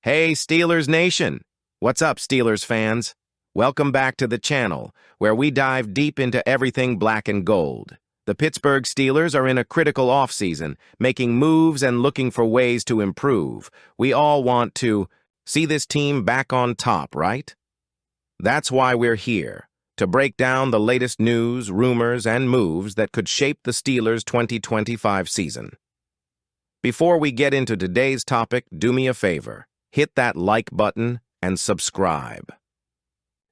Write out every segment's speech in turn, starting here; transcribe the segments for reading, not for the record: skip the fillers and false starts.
Hey, Steelers Nation! What's up, Steelers fans? Welcome back to the channel, where we dive deep into everything black and gold. The Pittsburgh Steelers are in a critical offseason, making moves and looking for ways to improve. We all want to see this team back on top, right? That's why we're here, to break down the latest news, rumors, and moves that could shape the Steelers' 2025 season. Before we get into today's topic, do me a favor. Hit that like button and subscribe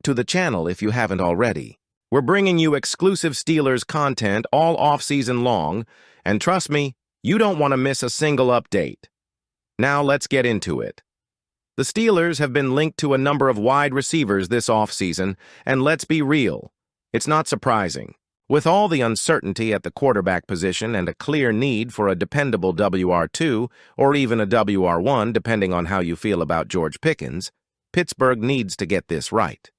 to the channel if you haven't already. We're bringing you exclusive Steelers content all off-season long, and trust me, you don't want to miss a single update. Now let's get into it. The Steelers have been linked to a number of wide receivers this offseason, and let's be real, it's not surprising. With all the uncertainty at the quarterback position and a clear need for a dependable WR2 or even a WR1, depending on how you feel about George Pickens, Pittsburgh needs to get this right.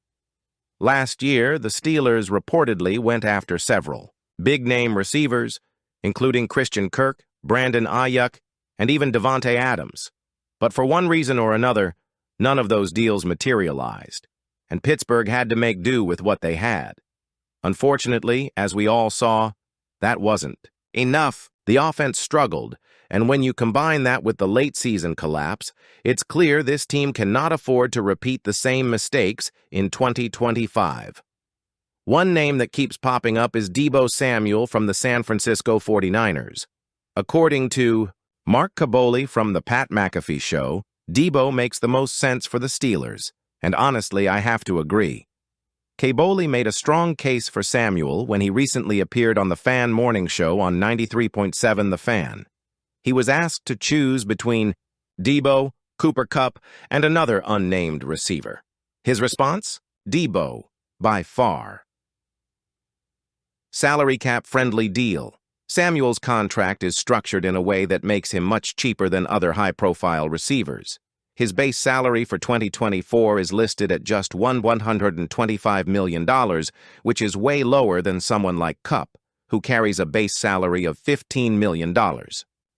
Last year, the Steelers reportedly went after several big-name receivers, including Christian Kirk, Brandon Ayuk, and even Devontae Adams. But for one reason or another, none of those deals materialized, and Pittsburgh had to make do with what they had. Unfortunately, as we all saw, that wasn't enough. The offense struggled, and when you combine that with the late-season collapse, it's clear this team cannot afford to repeat the same mistakes in 2025. One name that keeps popping up is Deebo Samuel from the San Francisco 49ers. According to Mark Kaboly from the Pat McAfee Show, Deebo makes the most sense for the Steelers, and honestly, I have to agree. Kaboly made a strong case for Samuel when he recently appeared on the Fan Morning Show on 93.7 The Fan. He was asked to choose between Deebo, Cooper Kupp, and another unnamed receiver. His response? Deebo, by far. Salary cap-friendly deal. Samuel's contract is structured in a way that makes him much cheaper than other high-profile receivers. His base salary for 2024 is listed at just $125 million, which is way lower than someone like Kupp, who carries a base salary of $15 million.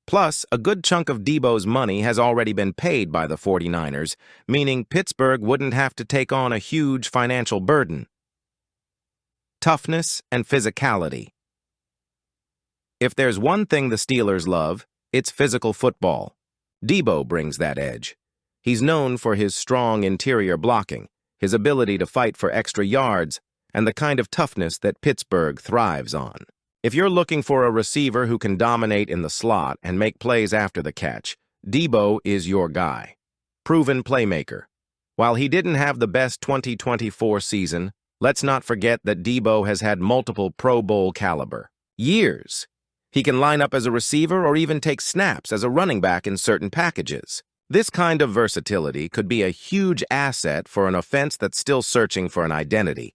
Plus, a good chunk of Deebo's money has already been paid by the 49ers, meaning Pittsburgh wouldn't have to take on a huge financial burden. Toughness and physicality. If there's one thing the Steelers love, it's physical football. Deebo brings that edge. He's known for his strong interior blocking, his ability to fight for extra yards, and the kind of toughness that Pittsburgh thrives on. If you're looking for a receiver who can dominate in the slot and make plays after the catch, Deebo is your guy. Proven playmaker. While he didn't have the best 2024 season, let's not forget that Deebo has had multiple Pro Bowl caliber years. He can line up as a receiver or even take snaps as a running back in certain packages. This kind of versatility could be a huge asset for an offense that's still searching for an identity.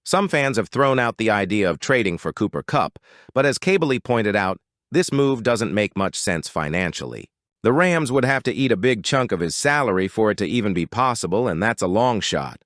Some fans have thrown out the idea of trading for Cooper Kupp, but as Kaboly pointed out, this move doesn't make much sense financially. The Rams would have to eat a big chunk of his salary for it to even be possible, and that's a long shot.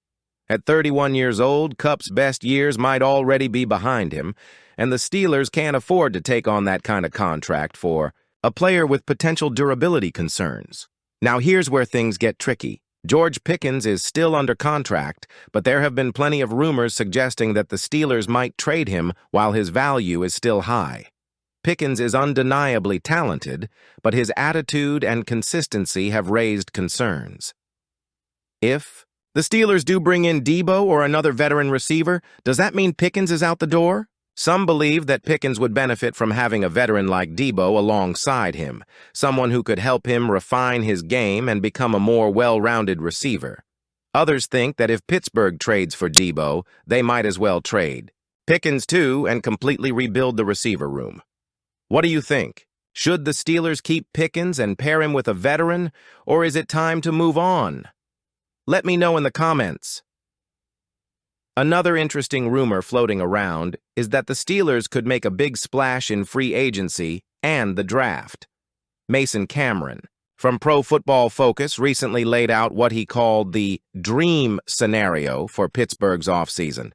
At 31 years old, Kupp's best years might already be behind him, and the Steelers can't afford to take on that kind of contract for a player with potential durability concerns. Now here's where things get tricky. George Pickens is still under contract, but there have been plenty of rumors suggesting that the Steelers might trade him while his value is still high. Pickens is undeniably talented, but his attitude and consistency have raised concerns. If the Steelers do bring in Deebo or another veteran receiver, does that mean Pickens is out the door? Some believe that Pickens would benefit from having a veteran like Deebo alongside him, someone who could help him refine his game and become a more well-rounded receiver. Others think that if Pittsburgh trades for Deebo, they might as well trade Pickens too and completely rebuild the receiver room. What do you think? Should the Steelers keep Pickens and pair him with a veteran, or is it time to move on? Let me know in the comments. Another interesting rumor floating around is that the Steelers could make a big splash in free agency and the draft. Mason Cameron, from Pro Football Focus, recently laid out what he called the dream scenario for Pittsburgh's offseason.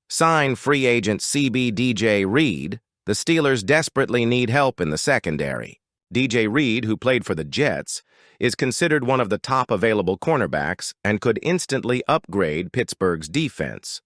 Sign free agent CB DJ Reed, the Steelers desperately need help in the secondary. DJ Reed, who played for the Jets, is considered one of the top available cornerbacks and could instantly upgrade Pittsburgh's defense.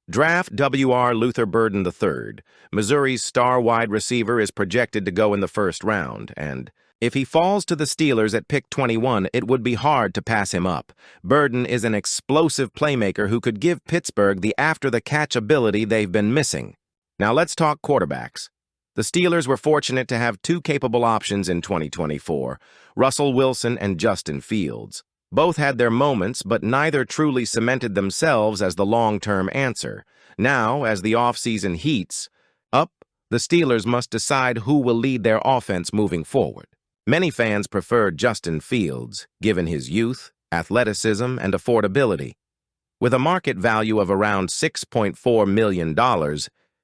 Draft W.R. Luther Burden III. Missouri's star wide receiver is projected to go in the first round, and if he falls to the Steelers at pick 21, it would be hard to pass him up. Burden is an explosive playmaker who could give Pittsburgh the after-the-catch ability they've been missing. Now let's talk quarterbacks. The Steelers were fortunate to have two capable options in 2024, Russell Wilson and Justin Fields. Both had their moments, but neither truly cemented themselves as the long-term answer. Now, as the offseason heats up, the Steelers must decide who will lead their offense moving forward. Many fans prefer Justin Fields, given his youth, athleticism, and affordability. With a market value of around $6.4 million,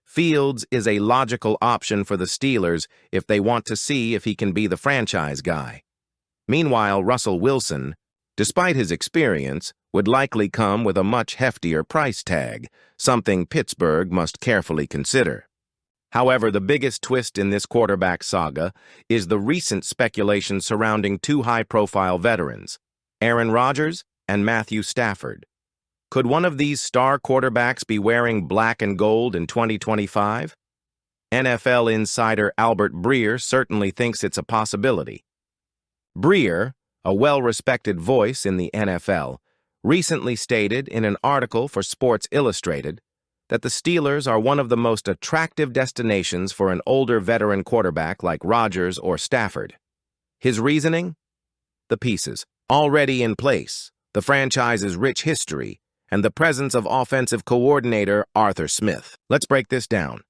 Fields is a logical option for the Steelers if they want to see if he can be the franchise guy. Meanwhile, Russell Wilson, despite his experience, would likely come with a much heftier price tag, something Pittsburgh must carefully consider. However, the biggest twist in this quarterback saga is the recent speculation surrounding two high-profile veterans, Aaron Rodgers and Matthew Stafford. Could one of these star quarterbacks be wearing black and gold in 2025? NFL insider Albert Breer certainly thinks it's a possibility. Breer, a well-respected voice in the NFL, recently stated in an article for Sports Illustrated that the Steelers are one of the most attractive destinations for an older veteran quarterback like Rodgers or Stafford. His reasoning? The pieces already in place, the franchise's rich history, and the presence of offensive coordinator Arthur Smith. Let's break this down.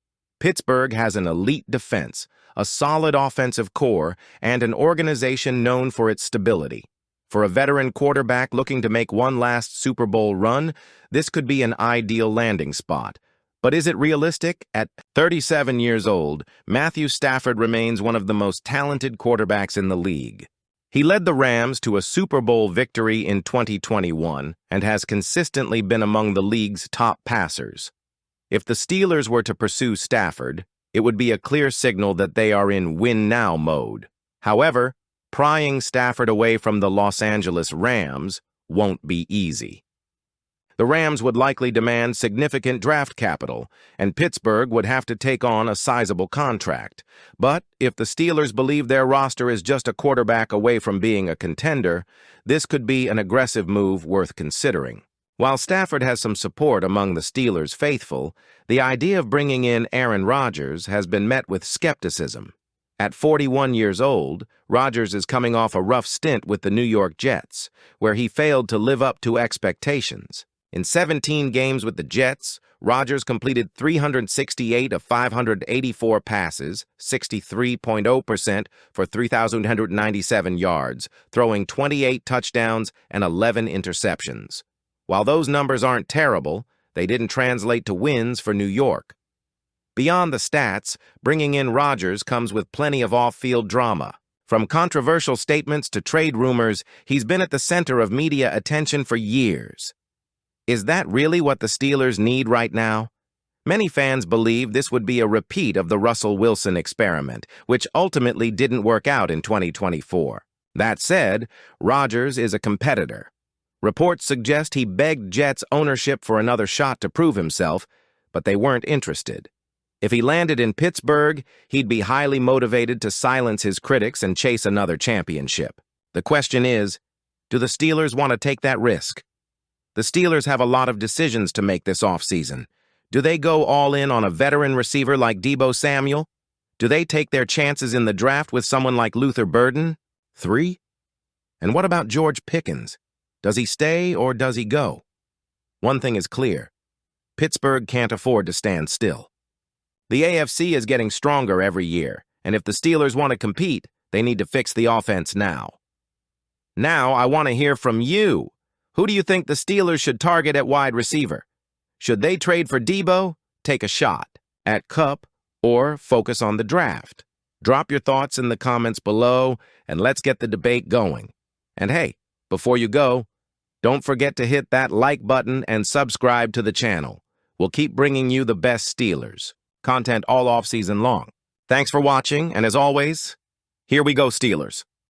Pittsburgh has an elite defense, a solid offensive core, and an organization known for its stability. For a veteran quarterback looking to make one last Super Bowl run, this could be an ideal landing spot. But is it realistic? At 37 years old, Matthew Stafford remains one of the most talented quarterbacks in the league. He led the Rams to a Super Bowl victory in 2021 and has consistently been among the league's top passers. If the Steelers were to pursue Stafford, it would be a clear signal that they are in win-now mode. However, prying Stafford away from the Los Angeles Rams won't be easy. The Rams would likely demand significant draft capital, and Pittsburgh would have to take on a sizable contract. But if the Steelers believe their roster is just a quarterback away from being a contender, this could be an aggressive move worth considering. While Stafford has some support among the Steelers' faithful, the idea of bringing in Aaron Rodgers has been met with skepticism. At 41 years old, Rodgers is coming off a rough stint with the New York Jets, where he failed to live up to expectations. In 17 games with the Jets, Rodgers completed 368 of 584 passes, 63.0% for 3,197 yards, throwing 28 touchdowns and 11 interceptions. While those numbers aren't terrible, they didn't translate to wins for New York. Beyond the stats, bringing in Rodgers comes with plenty of off-field drama. From controversial statements to trade rumors, he's been at the center of media attention for years. Is that really what the Steelers need right now? Many fans believe this would be a repeat of the Russell Wilson experiment, which ultimately didn't work out in 2024. That said, Rodgers is a competitor. Reports suggest he begged Jets ownership for another shot to prove himself, but they weren't interested. If he landed in Pittsburgh, he'd be highly motivated to silence his critics and chase another championship. The question is, do the Steelers want to take that risk? The Steelers have a lot of decisions to make this offseason. Do they go all in on a veteran receiver like Deebo Samuel? Do they take their chances in the draft with someone like Luther Burden? 3? And what about George Pickens? Does he stay or does he go? One thing is clear. Pittsburgh can't afford to stand still. The AFC is getting stronger every year, and if the Steelers want to compete, they need to fix the offense now. Now, I want to hear from you. Who do you think the Steelers should target at wide receiver? Should they trade for Deebo, take a shot at Cup, or focus on the draft? Drop your thoughts in the comments below, and let's get the debate going. And hey, before you go, don't forget to hit that like button and subscribe to the channel. We'll keep bringing you the best Steelers content all off-season long. Thanks for watching, and as always, here we go, Steelers.